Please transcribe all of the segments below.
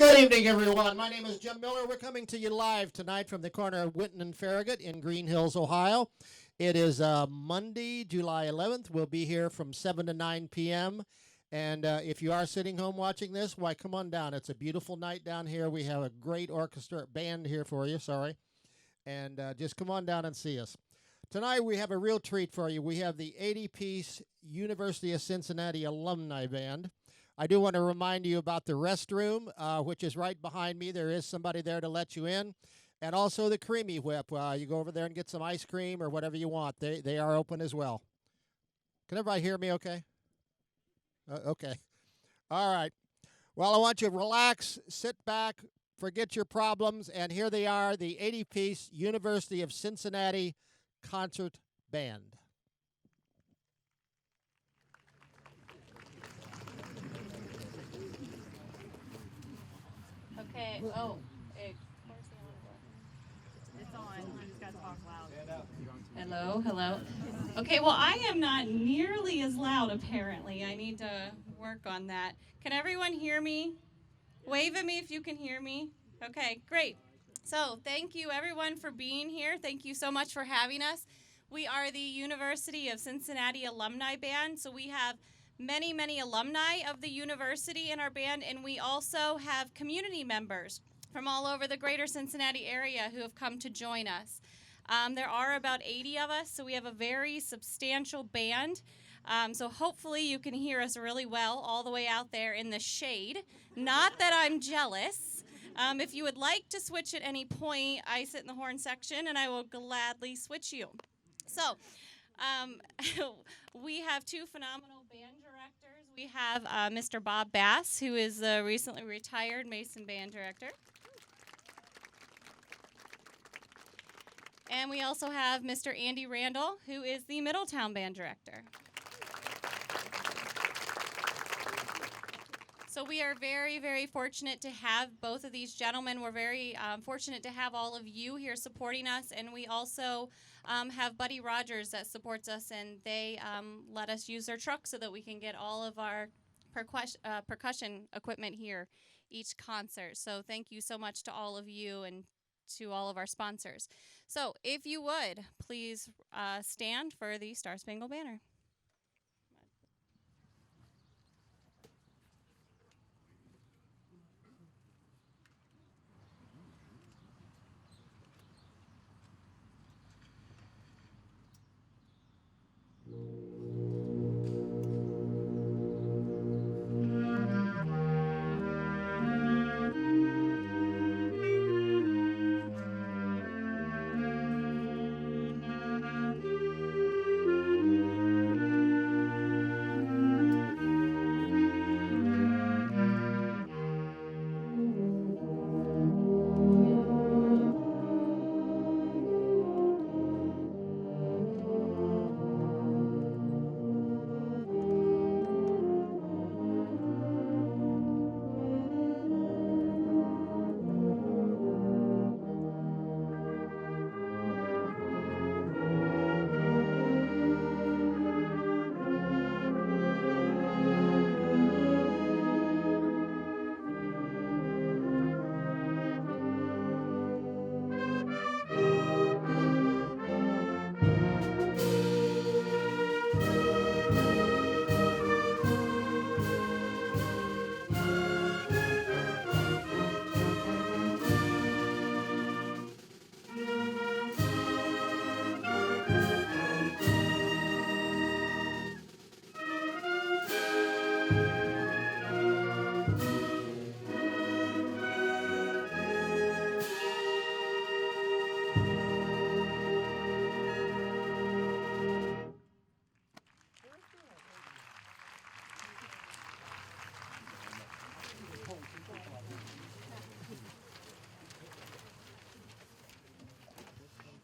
Good evening, everyone. My name is Jim Miller. We're coming to you live tonight from the corner of Winton and Farragut in Green Hills, Ohio. It is Monday, July 11th. We'll be here from 7 to 9 p.m. And if you are sitting home watching this, why, come on down. It's a beautiful night down here. We have a great orchestra band here for you, and just come on down and see us. Tonight we have a real treat for you. We have the 80-piece University of Cincinnati Alumni Band. I do want to remind you about the restroom, which is right behind me. There is somebody there to let you in. And also the Creamy Whip. You go over there and get some ice cream or whatever you want. They are open as well. Can everybody hear me okay? Okay. All right. Well, I want you to relax, sit back, forget your problems, and here they are, the 80-piece University of Cincinnati Concert Band. Okay. Oh, where's the on button? It's on. You just gotta talk loud. Hello, hello. Okay, well, I am not nearly as loud, apparently. I need to work on that. Can everyone hear me? Wave at me if you can hear me. Okay, great. So, thank you, everyone, for being here. Thank you so much for having us. We are the University of Cincinnati Alumni Band, so we have many, many alumni of the university in our band, and we also have community members from all over the greater Cincinnati area who have come to join us. There are about 80 of us, so we have a very substantial band. So hopefully you can hear us really well all the way out there in the shade. Not that I'm jealous. If you would like to switch at any point, I sit in the horn section, and I will gladly switch you. So we have two phenomenal band directors. We have Mr. Bob Bass, who is the recently retired Mason band director. And we also have Mr. Andy Randall, who is the Middletown band director. So we are very, very fortunate to have both of these gentlemen. We're very fortunate to have all of you here supporting us. And we also have Buddy Rogers that supports us, and they let us use their truck so that we can get all of our percussion equipment here each concert. So thank you so much to all of you and to all of our sponsors. So if you would, please stand for the Star Spangled Banner.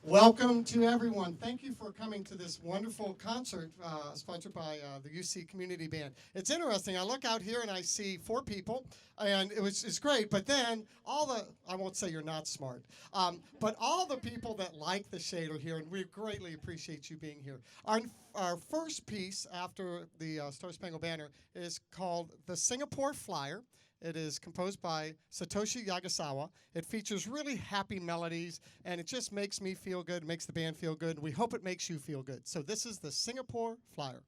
Welcome to everyone. Thank you for coming to this wonderful concert sponsored by the UC Community Band. It's interesting. I look out here and I see 4 people, and it's great. But then I won't say you're not smart, but all the people that like the shade are here, and we greatly appreciate you being here. Our first piece after the Star Spangled Banner is called The Singapore Flyer. It is composed by Satoshi Yagasawa. It features really happy melodies, and it just makes me feel good, makes the band feel good. We hope it makes you feel good. So this is the Singapore Flyer.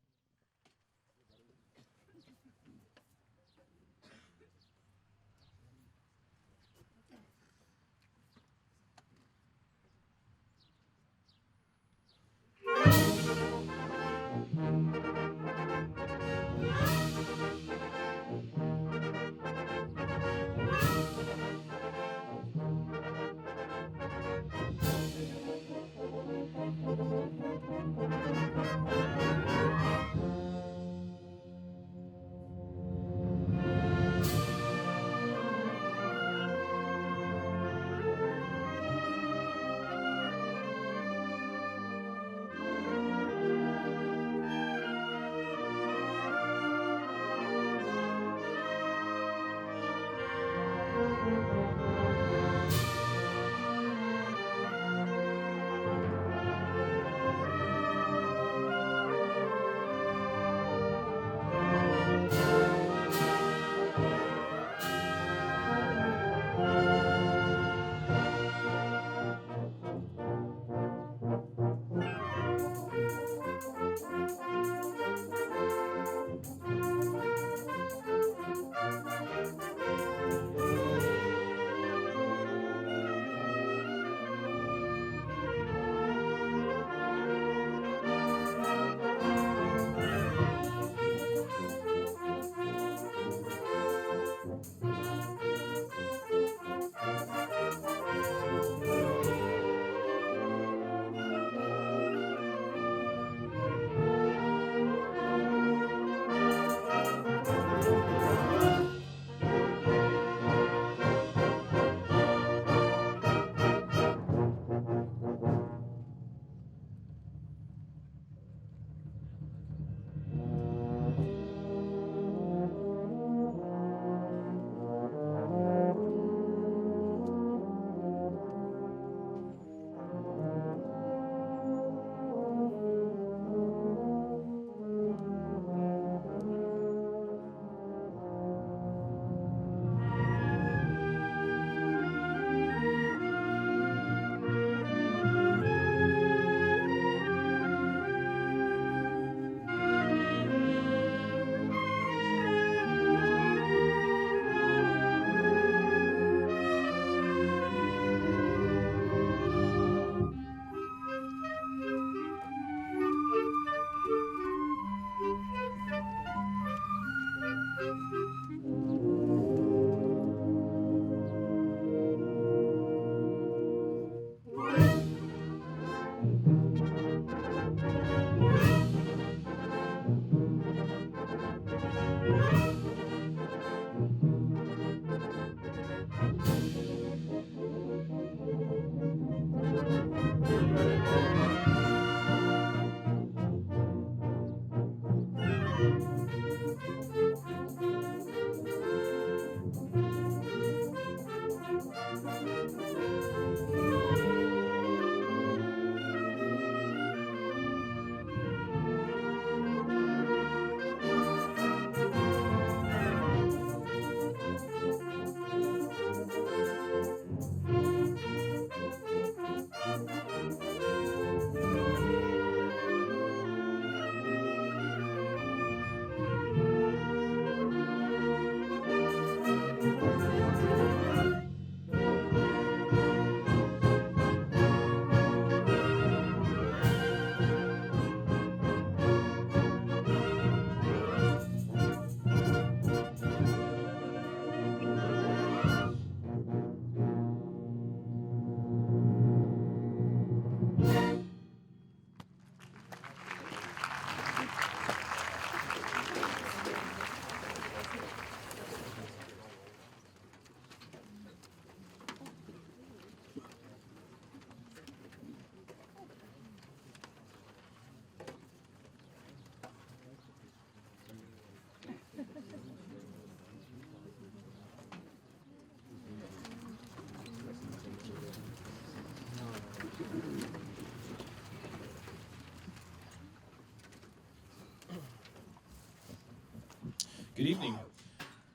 Good evening.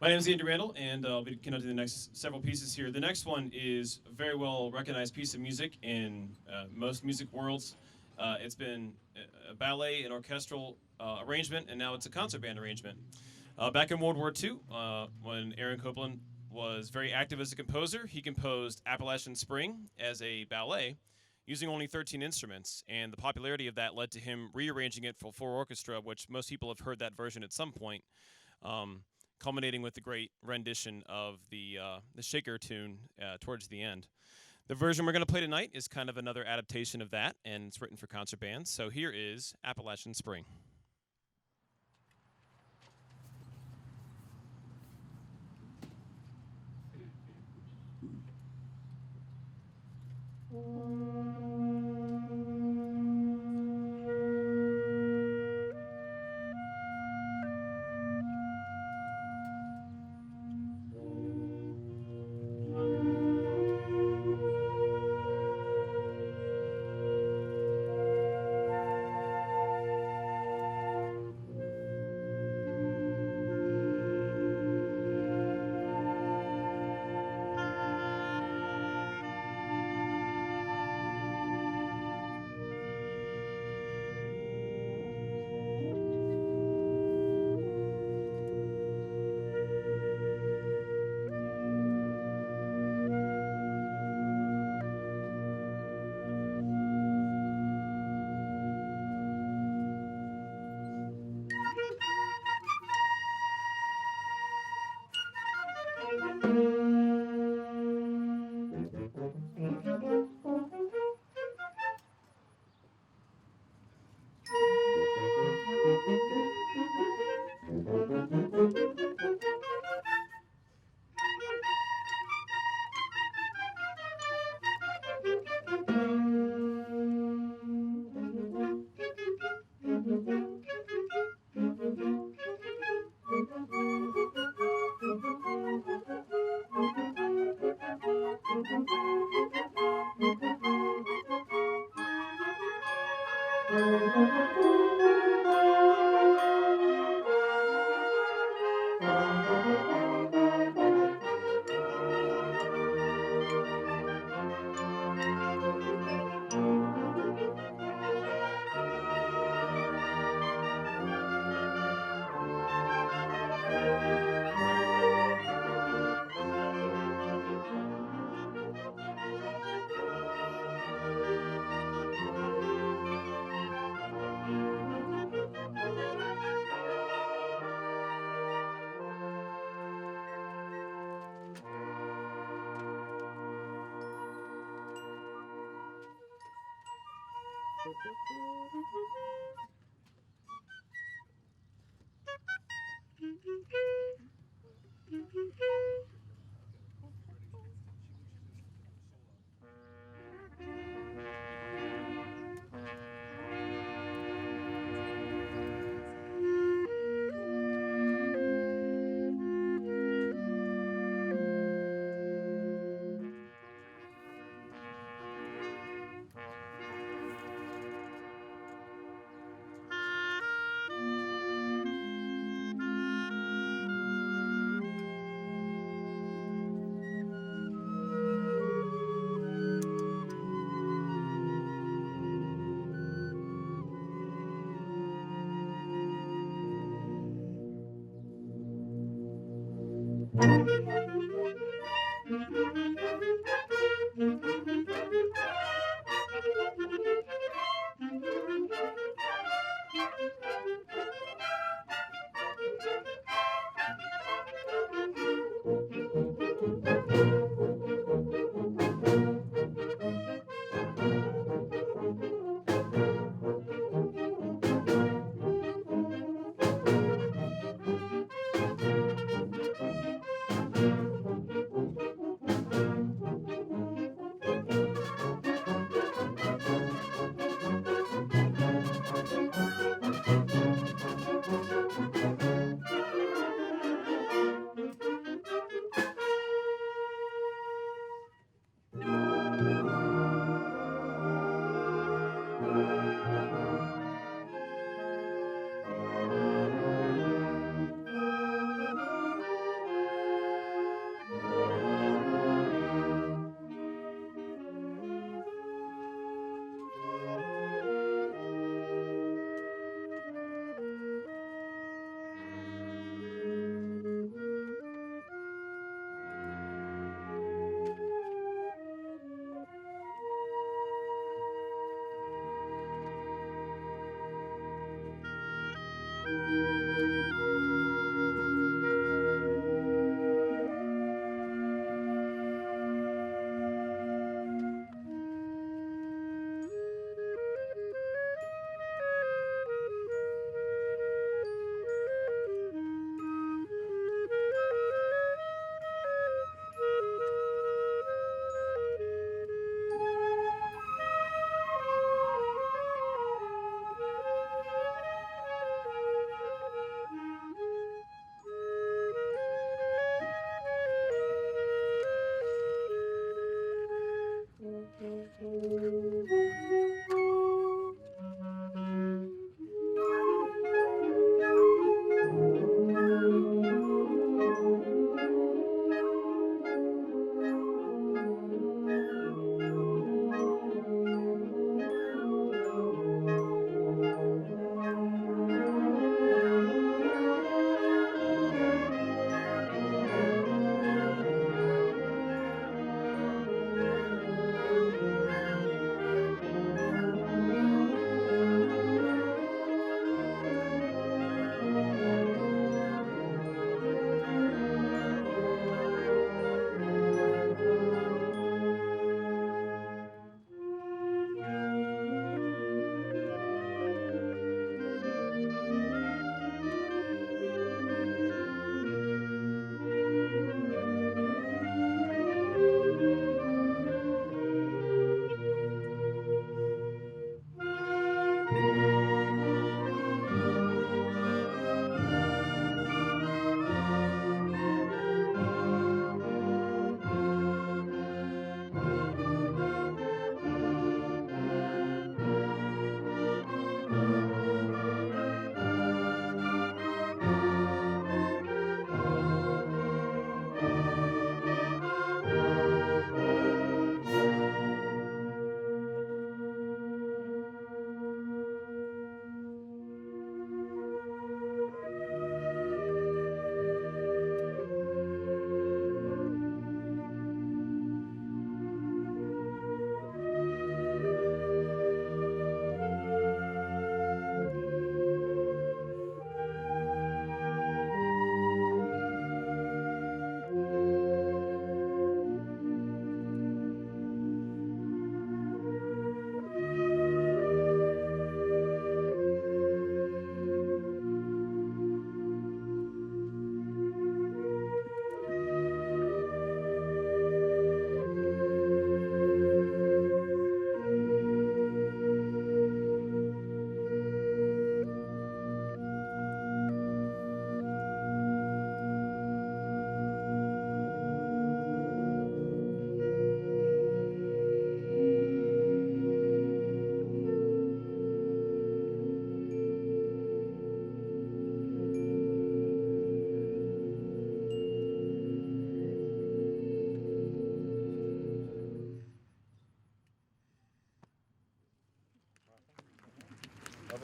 My name is Andy Randall, and I'll be conducting the next several pieces here. The next one is a very well recognized piece of music in most music worlds. It's been a ballet and orchestral arrangement, and now it's a concert band arrangement. Back in World War II, when Aaron Copland was very active as a composer, he composed Appalachian Spring as a ballet using only 13 instruments, and the popularity of that led to him rearranging it for full orchestra, which most people have heard that version at some point. Culminating with the great rendition of the Shaker tune towards the end. The version we're going to play tonight is kind of another adaptation of that, and it's written for concert bands. So here is Appalachian Spring.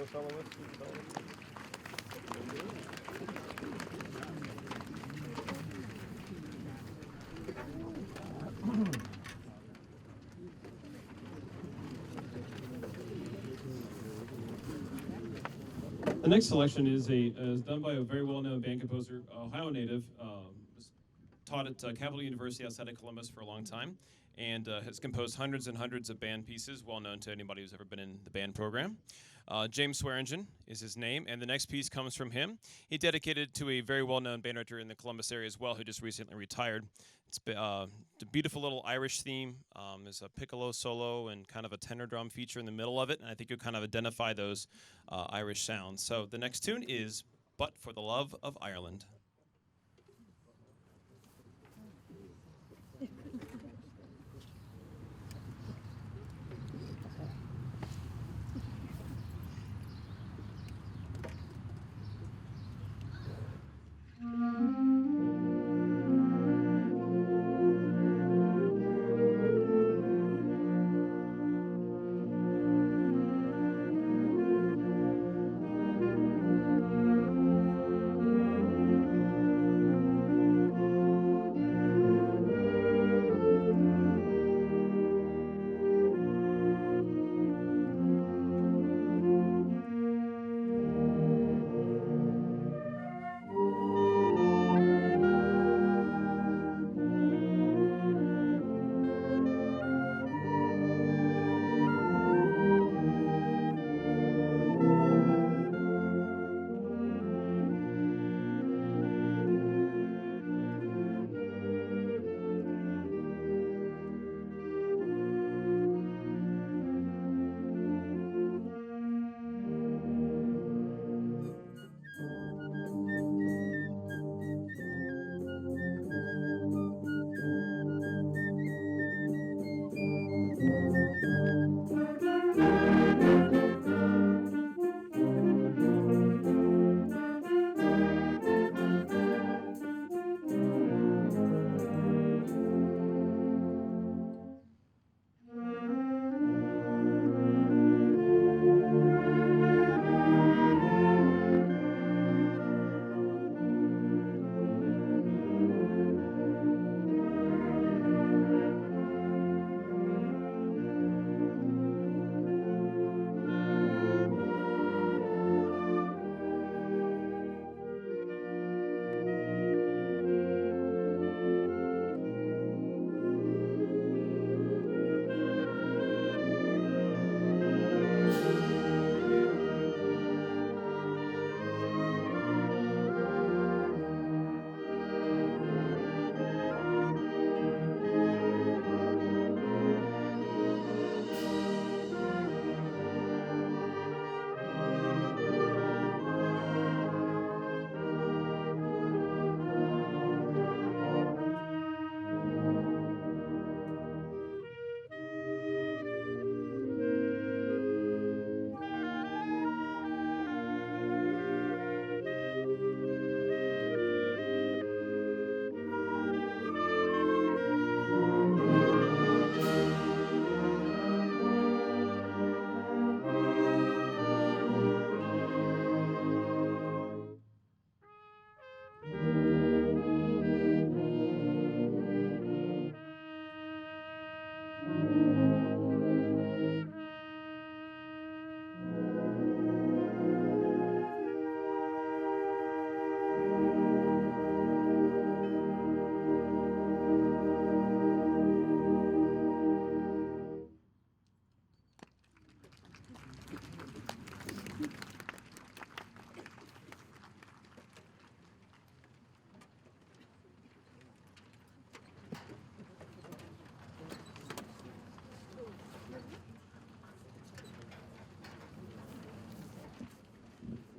a soloist? The next selection is done by a very well-known band composer, Ohio native, was taught at Capital University outside of Columbus for a long time, and has composed hundreds and hundreds of band pieces, well known to anybody who's ever been in the band program. James Swearingen is his name, and the next piece comes from him. He dedicated to a very well-known band director in the Columbus area as well, who just recently retired. It's a beautiful little Irish theme. There's a piccolo solo and kind of a tenor drum feature in the middle of it, and I think you'll kind of identify those Irish sounds. So the next tune is "But for the Love of Ireland."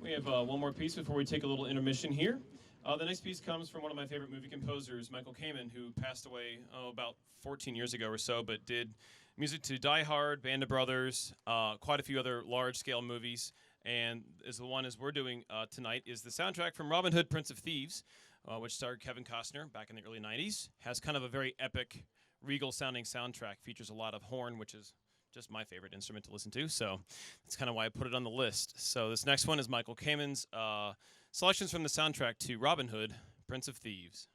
We have one more piece before we take a little intermission here. The next piece comes from one of my favorite movie composers, Michael Kamen, who passed away about 14 years ago or so, but did music to Die Hard, Band of Brothers, quite a few other large-scale movies, and is the one as we're doing tonight is the soundtrack from Robin Hood, Prince of Thieves, which starred Kevin Costner back in the early 90s. Has kind of a very epic, regal-sounding soundtrack. Features a lot of horn, which is just my favorite instrument to listen to, so that's kind of why I put it on the list. So this next one is Michael Kamen's selections from the soundtrack to Robin Hood, Prince of Thieves.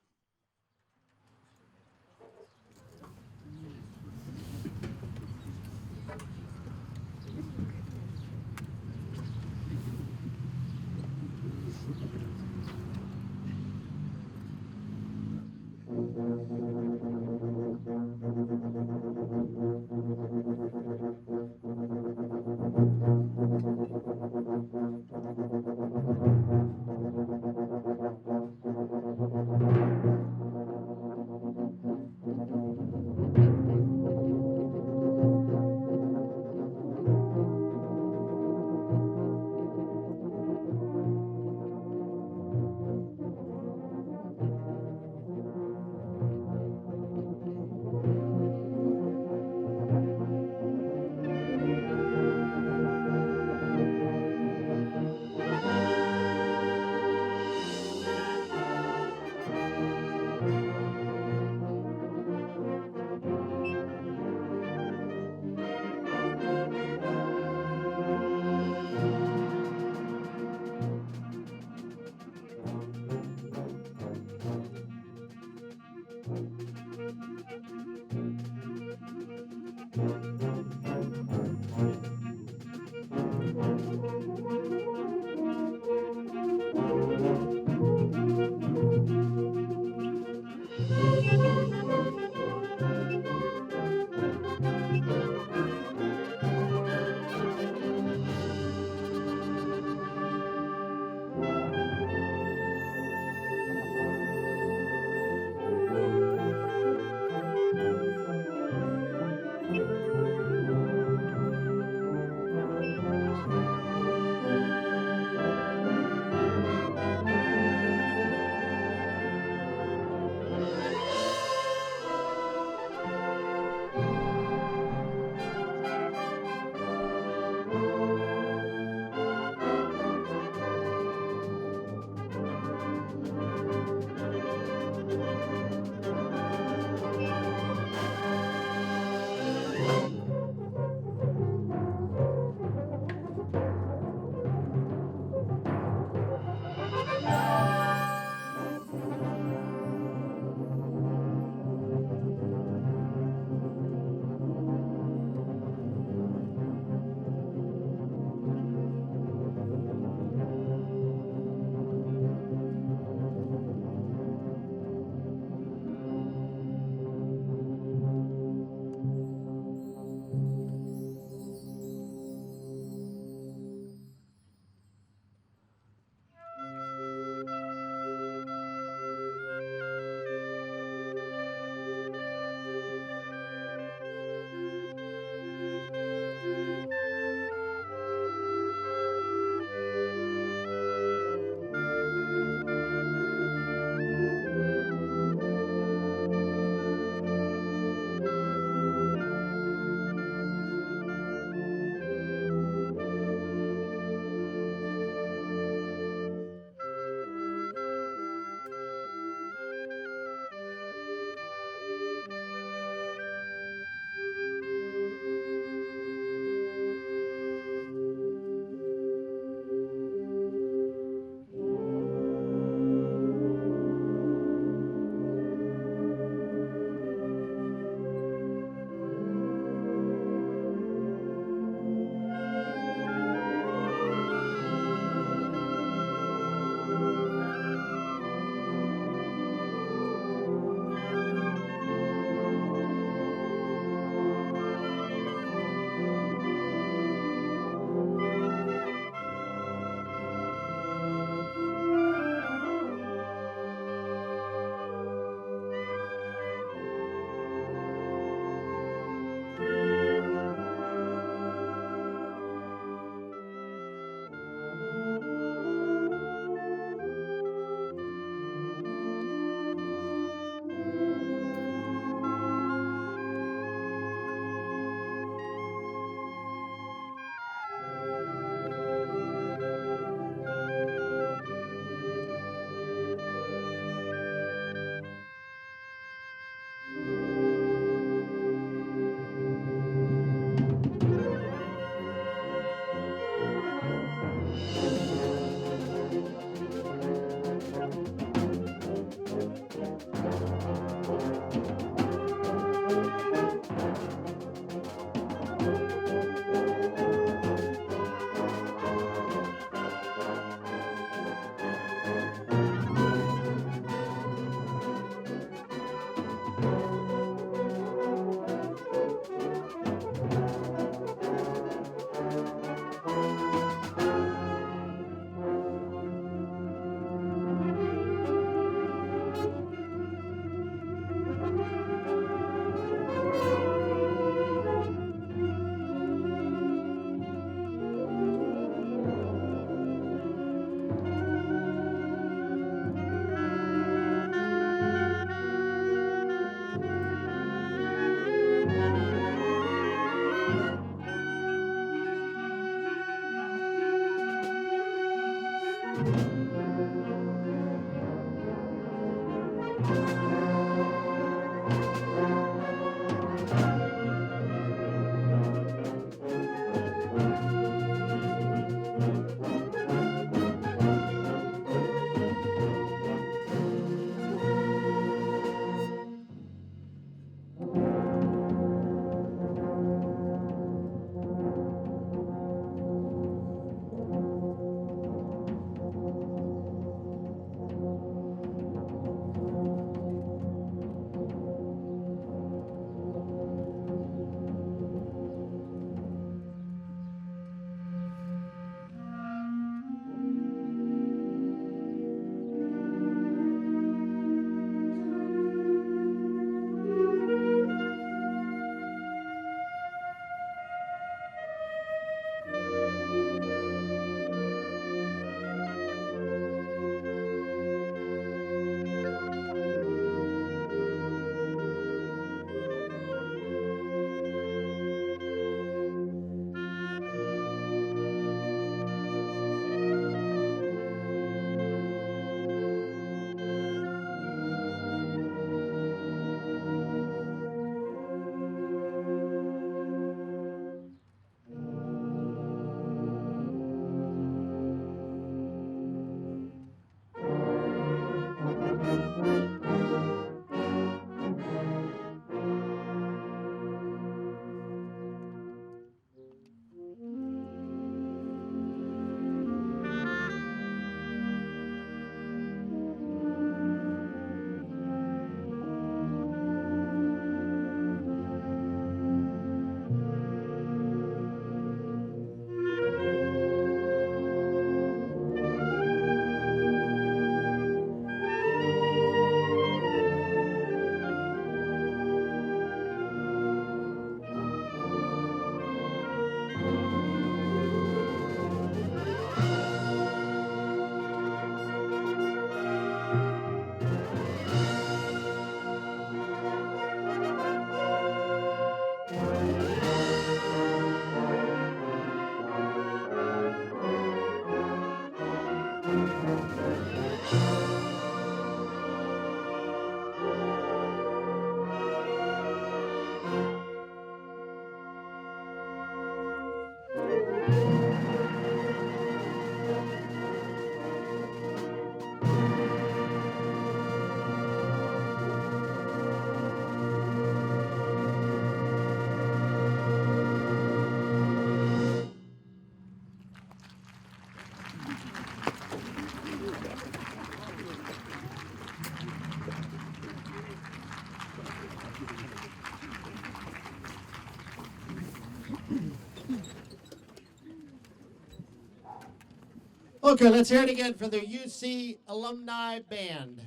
Okay, let's hear it again for the UC Alumni Band.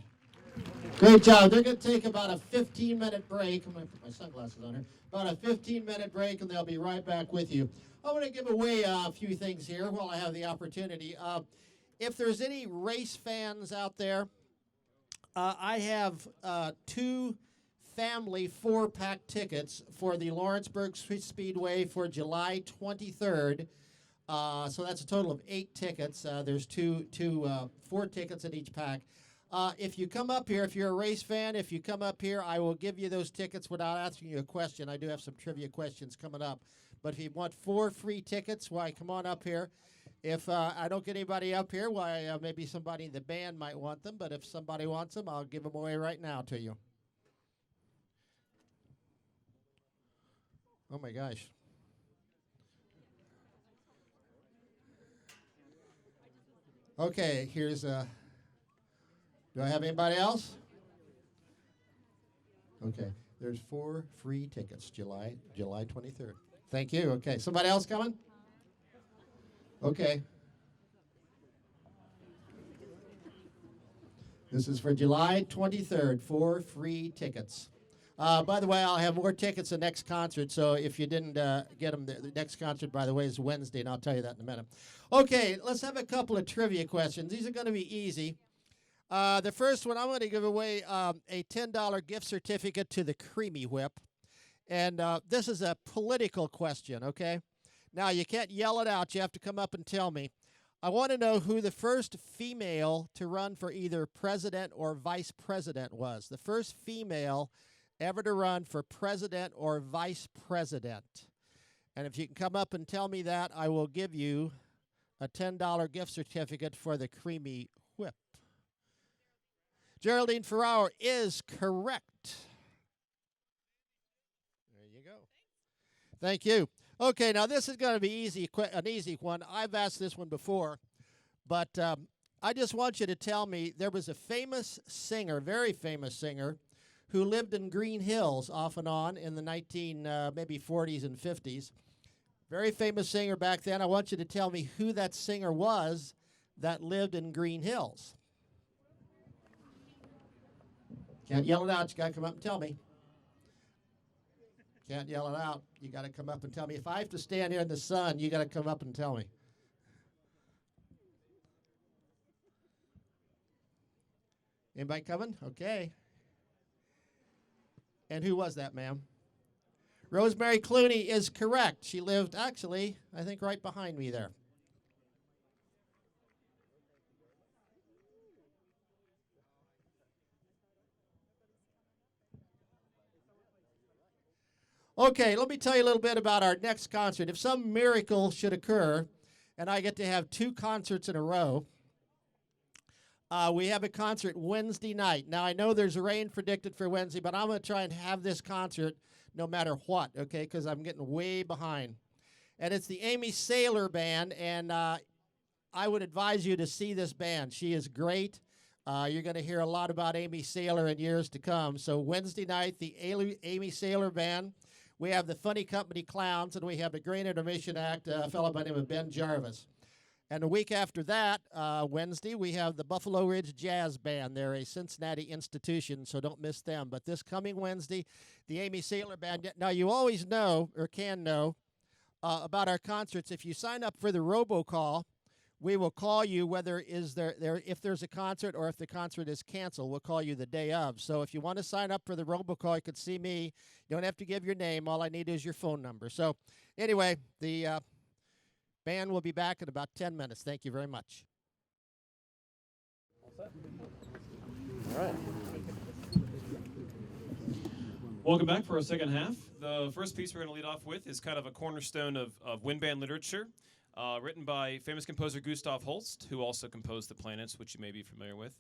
Great job. They're going to take about a 15-minute break. I'm going to put my sunglasses on here. About a 15-minute break, and they'll be right back with you. I want to give away a few things here while I have the opportunity. If there's any race fans out there, I have 2 family 4-pack tickets for the Lawrenceburg Speedway for July 23rd. So that's a total of 8 tickets. There's 4 tickets in each pack. If you come up here, if you're a race fan, if you come up here, I will give you those tickets without asking you a question. I do have some trivia questions coming up. But if you want 4 free tickets, why, come on up here. If I don't get anybody up here, why, maybe somebody in the band might want them. But if somebody wants them, I'll give them away right now to you. Oh, my gosh. Okay, here's do I have anybody else? Okay, there's 4 free tickets, July 23rd. Thank you. Okay, somebody else coming? Okay. This is for July 23rd, 4 free tickets. By the way, I'll have more tickets the next concert, so if you didn't get them, the next concert, by the way, is Wednesday, and I'll tell you that in a minute. Okay, let's have a couple of trivia questions. These are going to be easy. The first one, I'm going to give away a $10 gift certificate to the Creamy Whip. And this is a political question, okay? Now, you can't yell it out. You have to come up and tell me. I want to know who the first female to run for either president or vice president was. The first female ever to run for president or vice president. And if you can come up and tell me that, I will give you a $10 gift certificate for the Creamy Whip. Geraldine Ferrauer is correct. There you go. Thank you. Okay, now this is going to be an easy one. I've asked this one before, but I just want you to tell me, there was a famous singer, very famous singer, who lived in Green Hills off and on in the maybe 40s and 50s. Very famous singer back then. I want you to tell me who that singer was that lived in Green Hills. Can't yell it out. You got to come up and tell me. Can't yell it out. You got to come up and tell me. If I have to stand here in the sun, you got to come up and tell me. Anybody coming? Okay. And who was that, ma'am? Rosemary Clooney is correct. She lived, actually, I think right behind me there. Okay, let me tell you a little bit about our next concert. If some miracle should occur, and I get to have 2 concerts in a row, we have a concert Wednesday night. Now, I know there's rain predicted for Wednesday, but I'm going to try and have this concert no matter what, okay, because I'm getting way behind. And it's the Amy Saylor Band, and I would advise you to see this band. She is great. You're going to hear a lot about Amy Saylor in years to come. So Wednesday night, the Amy Saylor Band. We have the Funny Company Clowns, and we have the Great Intermission Act, a fellow by the name of Ben Jarvis. And a week after that, Wednesday, we have the Buffalo Ridge Jazz Band. They're a Cincinnati institution, so don't miss them. But this coming Wednesday, the Amy Saylor Band. Now, you always know, or can know, about our concerts. If you sign up for the robocall, we will call you whether if there's a concert or if the concert is canceled. We'll call you the day of. So if you want to sign up for the robocall, you could see me. You don't have to give your name. All I need is your phone number. So anyway, the band will be back in about 10 minutes. Thank you very much. All right. Welcome back for our second half. The first piece we're going to lead off with is kind of a cornerstone of wind band literature, written by famous composer Gustav Holst, who also composed The Planets, which you may be familiar with.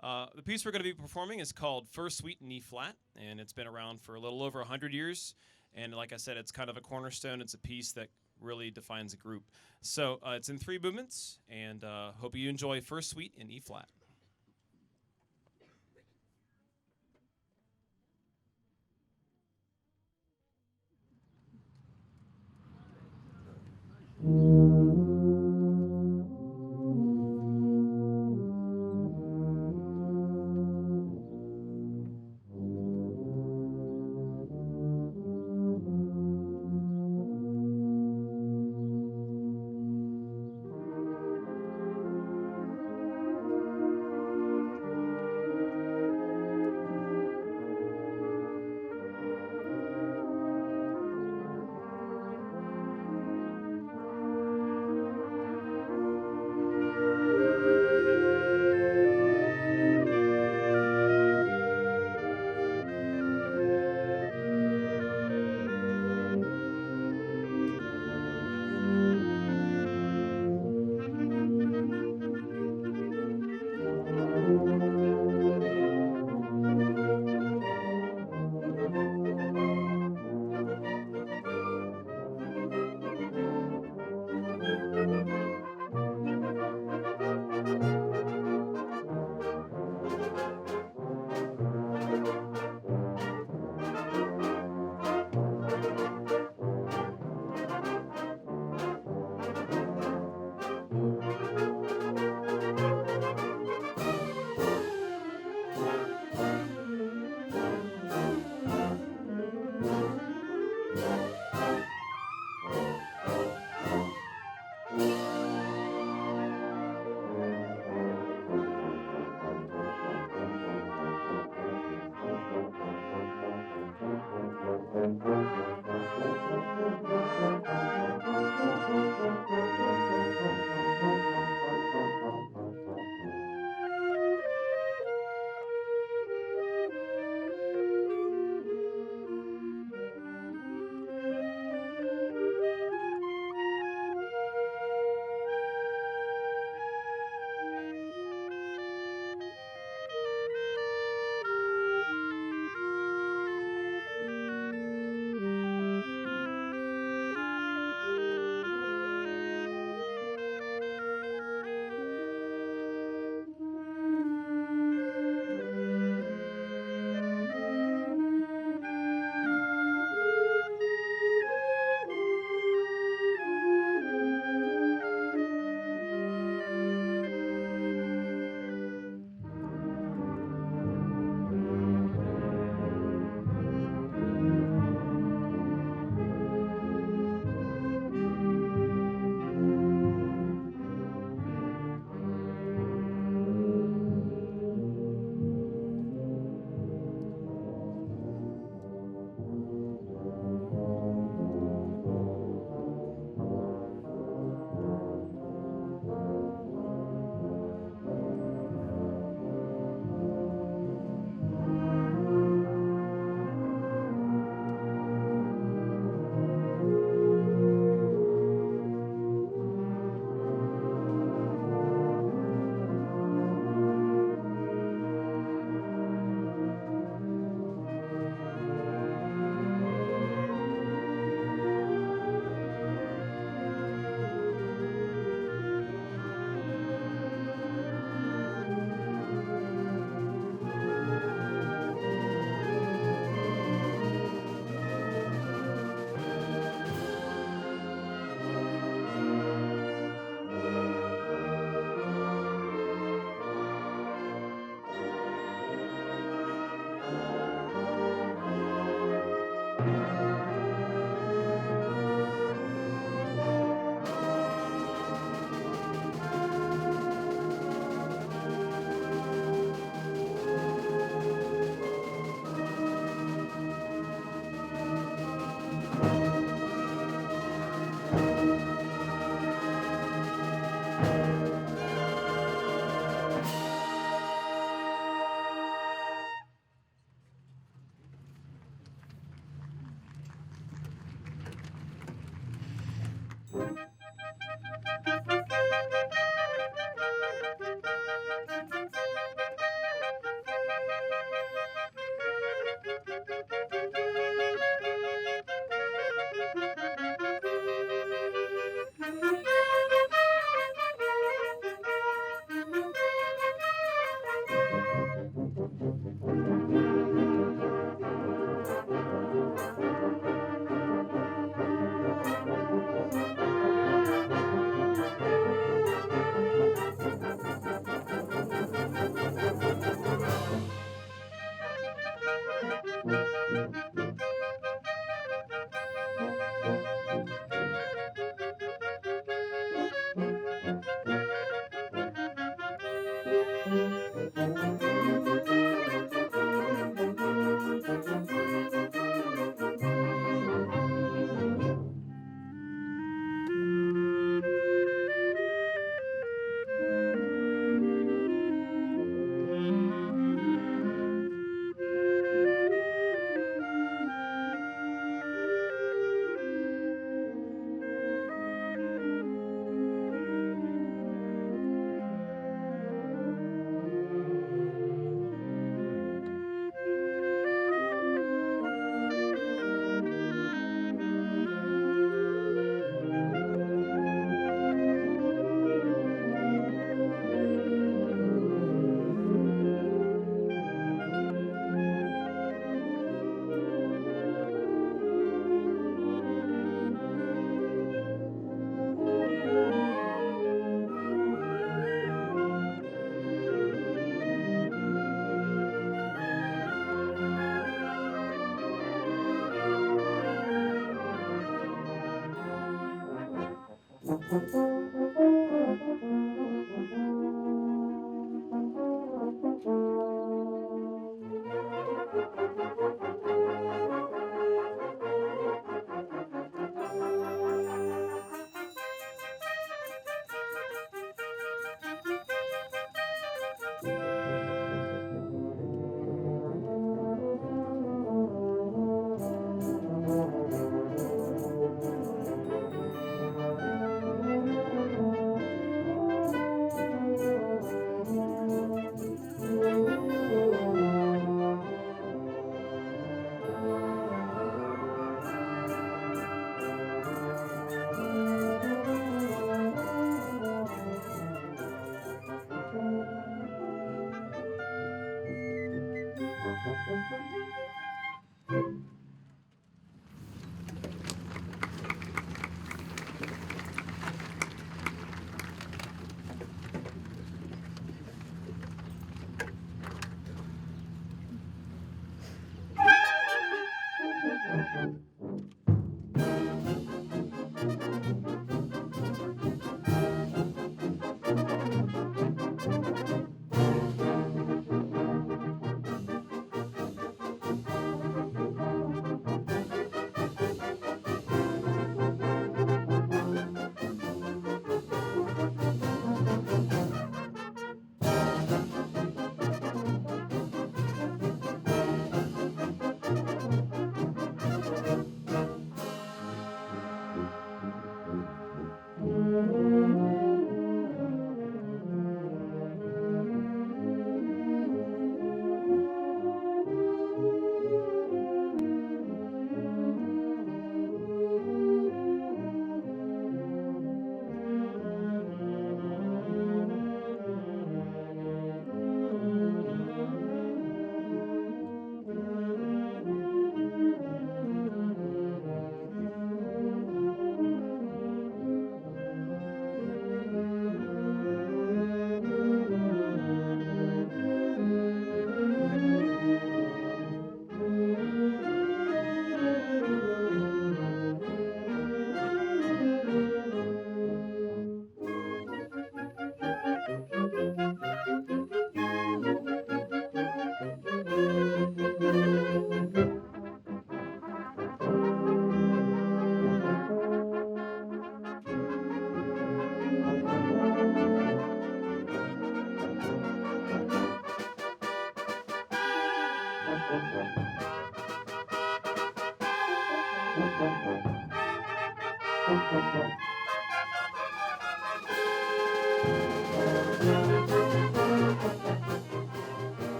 The piece we're going to be performing is called First Suite in E-flat, and it's been around for a little over 100 years. And like I said, it's kind of a cornerstone. It's a piece that really defines a group. So it's in 3 movements, and hope you enjoy First Suite in E-flat.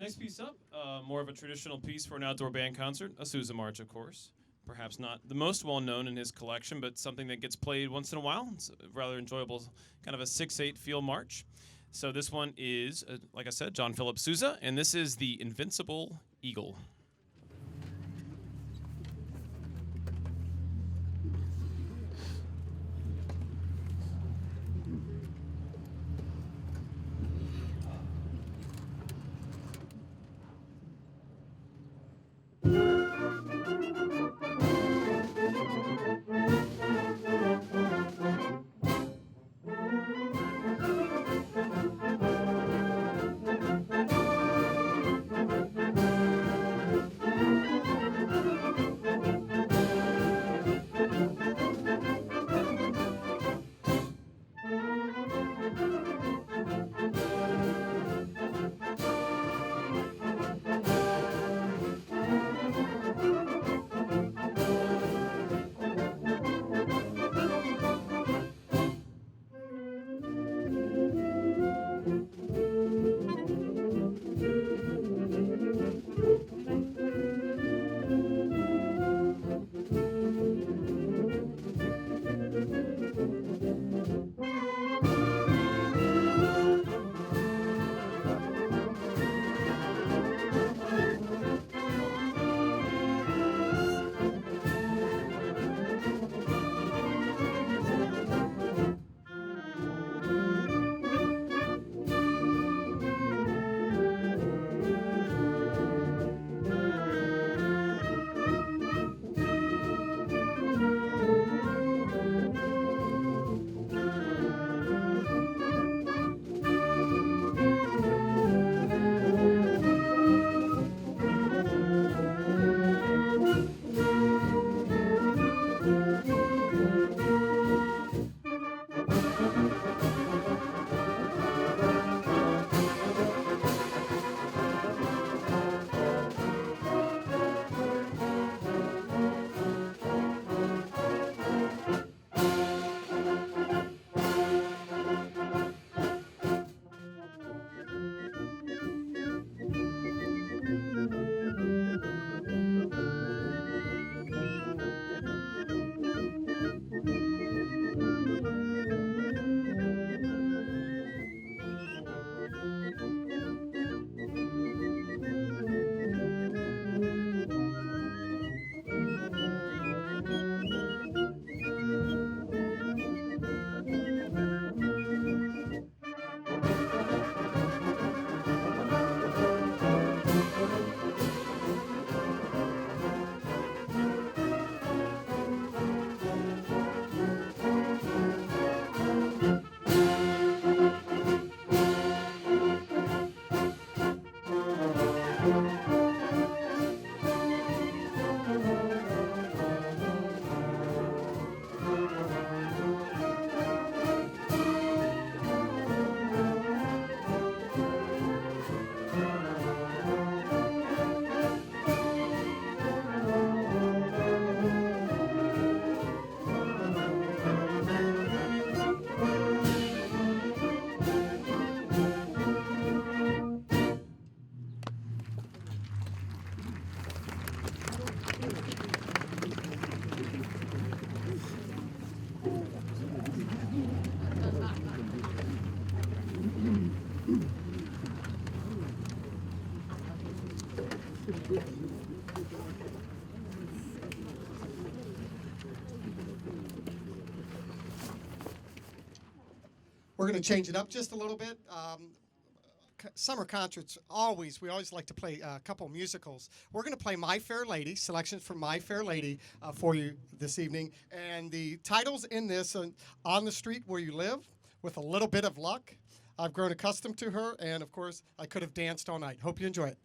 Next piece up, more of a traditional piece for an outdoor band concert, a Sousa March, of course. Perhaps not the most well-known in his collection, but something that gets played once in a while. It's a rather enjoyable, kind of a 6/8 feel march. So this one is, like I said, John Philip Sousa, and this is the Invincible Eagle. We're going to change it up just a little bit. Summer concerts, we always like to play a couple musicals. We're going to play My Fair Lady, selections from My Fair Lady for you this evening. And the titles in this, On the Street Where You Live, With a Little Bit of Luck, I've Grown Accustomed to Her, and of course, I Could Have Danced All Night. Hope you enjoy it.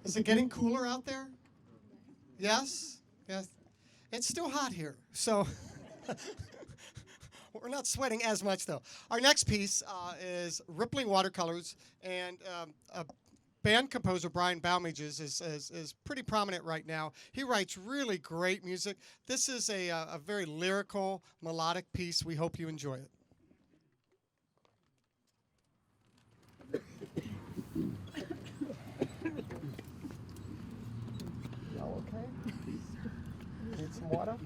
Is it getting cooler out there? Yes? Yes. It's still hot here, so we're not sweating as much, though. Our next piece is Rippling Watercolors, and a band composer, Brian Baumage, is pretty prominent right now. He writes really great music. This is a very lyrical, melodic piece. We hope you enjoy it. Y'all okay? Need some water?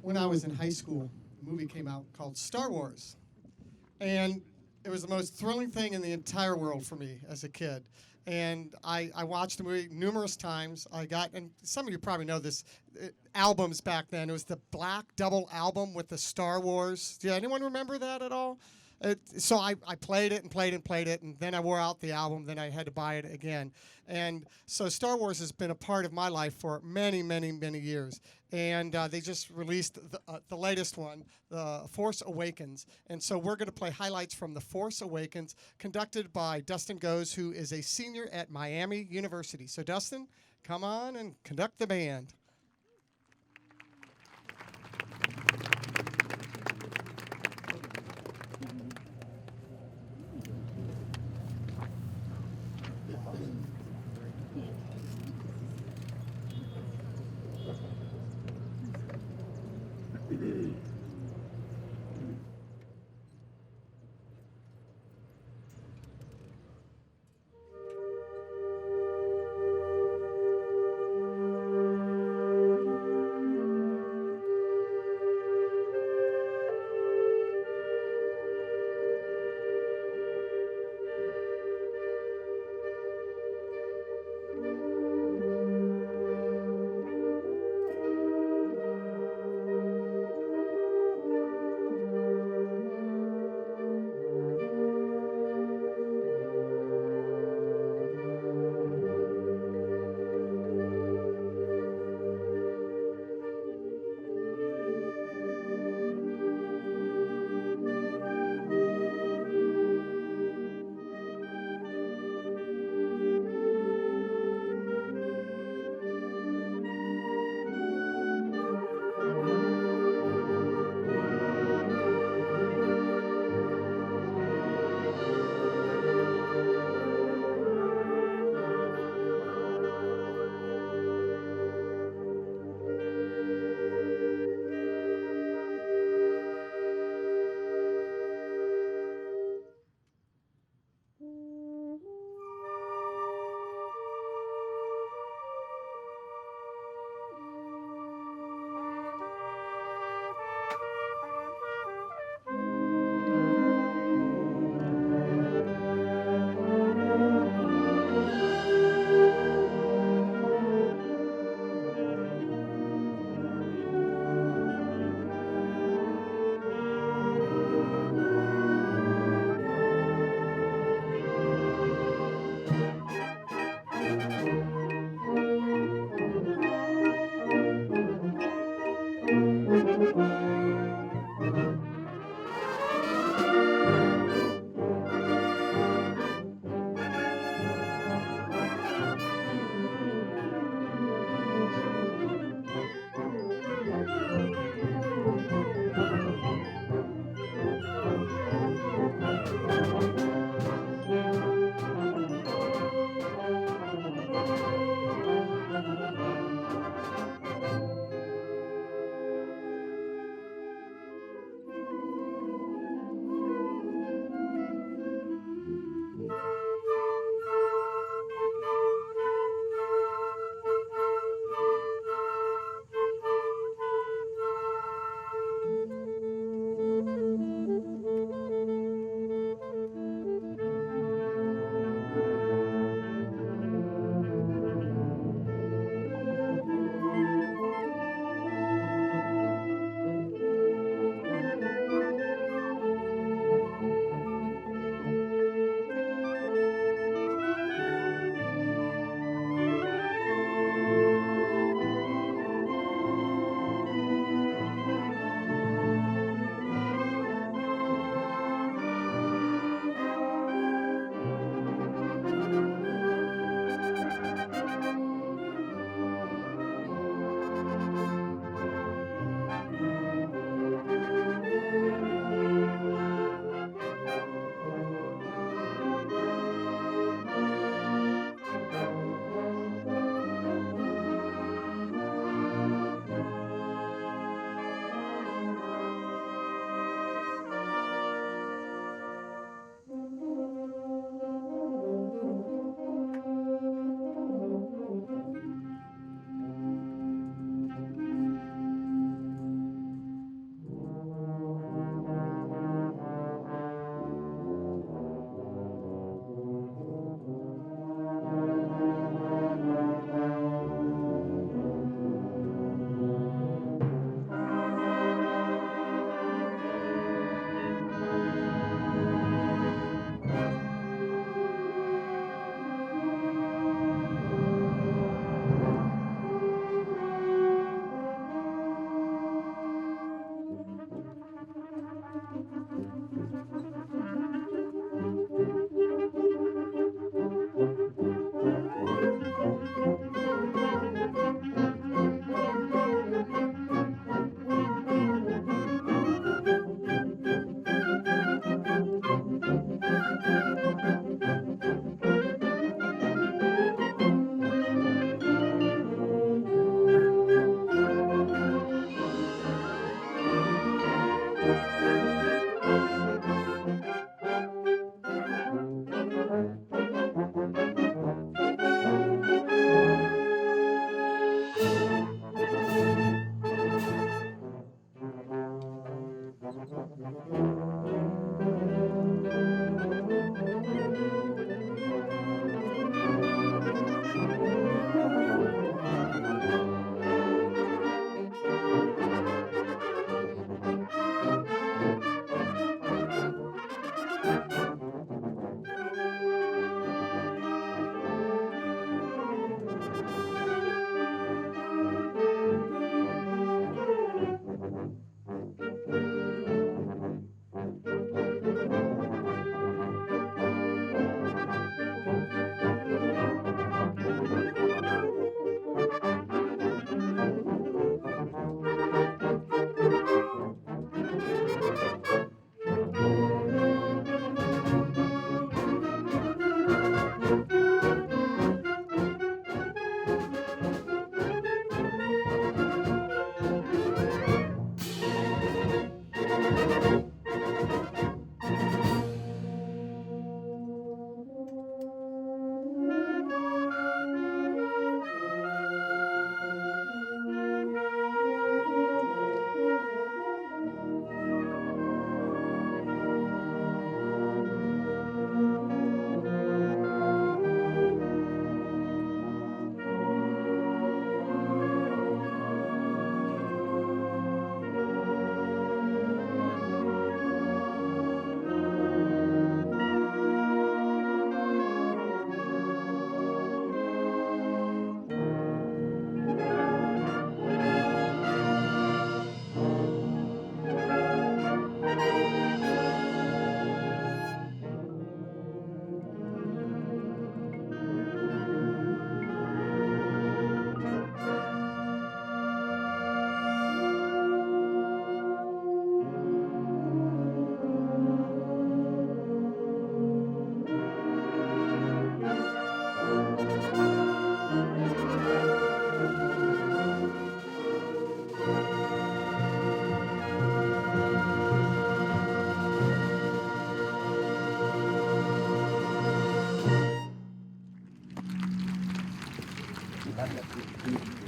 When I was in high school, a movie came out called Star Wars. And it was the most thrilling thing in the entire world for me as a kid. and I watched the movie numerous times. And some of you probably know this, albums back then. It was the black double album with the Star Wars. Do anyone remember that at all? So I played it and played it and played it, and then I wore out the album. Then I had to buy it again. And so Star Wars has been a part of my life for many, many, many years. And they just released the latest one, The Force Awakens. And so we're going to play highlights from The Force Awakens, conducted by Dustin Goes, who is a senior at Miami University. So Dustin, come on and conduct the band.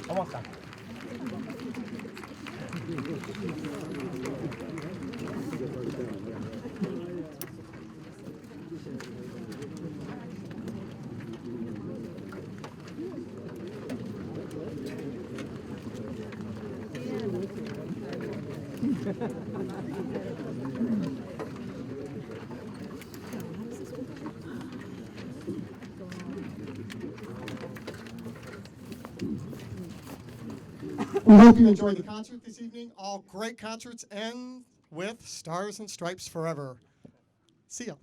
Almost done. We hope you enjoyed the concert this evening. All great concerts end with Stars and Stripes Forever. See ya.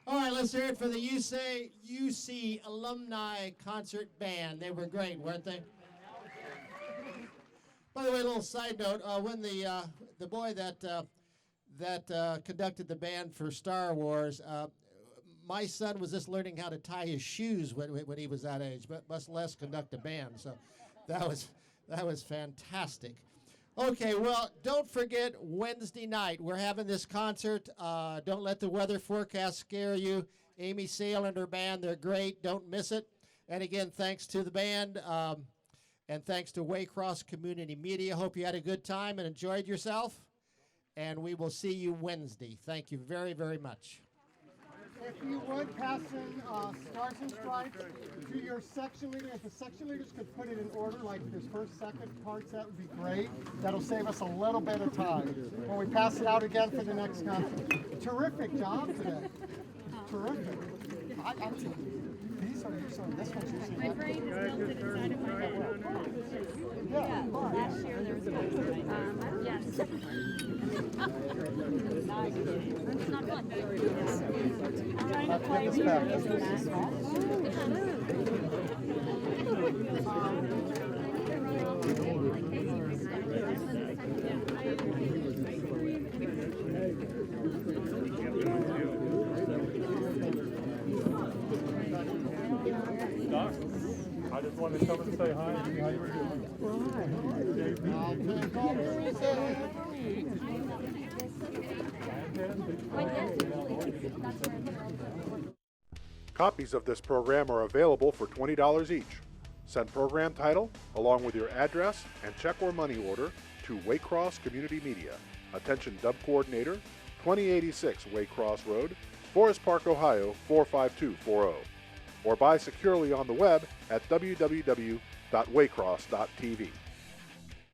All right, let's hear it for the UC Alumni Concert Band. They were great, weren't they? By the way, a little side note: when the boy that conducted the band for Star Wars, my son was just learning how to tie his shoes when he was that age, but much less conduct a band. So that was fantastic. Okay, well, don't forget Wednesday night. We're having this concert. Don't let the weather forecast scare you. Amy Sale and her band, they're great. Don't miss it. And again, thanks to the band and thanks to Waycross Community Media. Hope you had a good time and enjoyed yourself. And we will see you Wednesday. Thank you very, very much. If you would, pass in Stars and Stripes to your section leader. If the section leaders could put it in order, like there's first, second parts, that would be great. That'll save us a little bit of time when we pass it out again for the next concert. Terrific job today. Terrific. These are usually, this one's usually My brain is melted inside of my head. yeah. Last year there was a concert. Yes. It's not fun. Trying to play This back. Doc, I just wanted to come and say hi and see how you were doing. Copies of this program are available for $20 each. Send program title, along with your address and check or money order to Waycross Community Media. Attention Dub Coordinator, 2086 Waycross Road, Forest Park, Ohio 45240. Or buy securely on the web at www.waycross.tv.